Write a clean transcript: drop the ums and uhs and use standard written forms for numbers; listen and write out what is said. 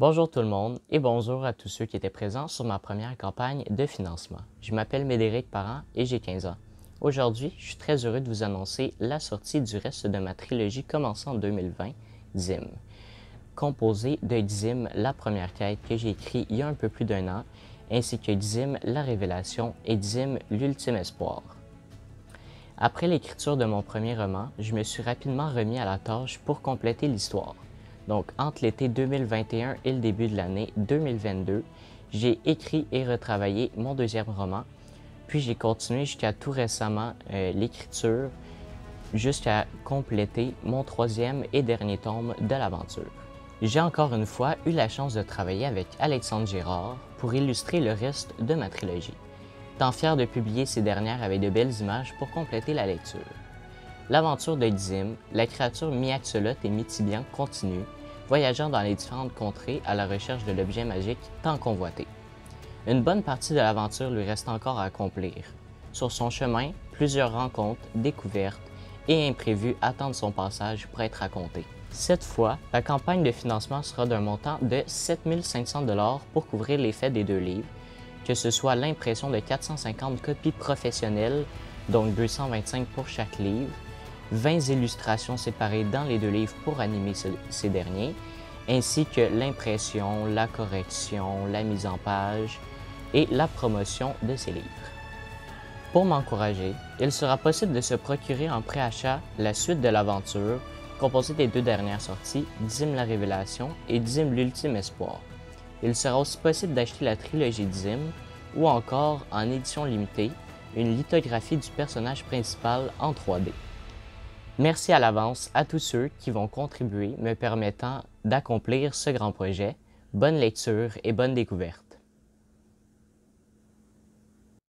Bonjour tout le monde et bonjour à tous ceux qui étaient présents sur ma première campagne de financement. Je m'appelle Médéric Parent et j'ai 15 ans. Aujourd'hui, je suis très heureux de vous annoncer la sortie du reste de ma trilogie commençant en 2020, Zim. Composée de Zim, la première quête que j'ai écrite il y a un peu plus d'un an, ainsi que Zim, la révélation et Zim, l'ultime espoir. Après l'écriture de mon premier roman, je me suis rapidement remis à la tâche pour compléter l'histoire. Donc, entre l'été 2021 et le début de l'année 2022, j'ai écrit et retravaillé mon deuxième roman, puis j'ai continué jusqu'à tout récemment l'écriture, jusqu'à compléter mon troisième et dernier tome de l'aventure. J'ai encore une fois eu la chance de travailler avec Alexandre Gérard pour illustrer le reste de ma trilogie. Tant fier de publier ces dernières avec de belles images pour compléter la lecture. L'aventure de Zim, la créature mi-axolote et mi-tibian continue, voyageant dans les différentes contrées à la recherche de l'objet magique tant convoité. Une bonne partie de l'aventure lui reste encore à accomplir. Sur son chemin, plusieurs rencontres, découvertes et imprévues attendent son passage pour être racontées. Cette fois, la campagne de financement sera d'un montant de 7 500 $ pour couvrir les frais des deux livres, que ce soit l'impression de 450 copies professionnelles, donc 225 pour chaque livre, 20 illustrations séparées dans les deux livres pour animer ces derniers, ainsi que l'impression, la correction, la mise en page et la promotion de ces livres. Pour m'encourager, il sera possible de se procurer en préachat la suite de l'aventure, composée des deux dernières sorties, Zim la révélation et Zim l'ultime espoir. Il sera aussi possible d'acheter la trilogie Zim ou encore, en édition limitée, une lithographie du personnage principal en 3D. Merci à l'avance à tous ceux qui vont contribuer me permettant d'accomplir ce grand projet. Bonne lecture et bonne découverte.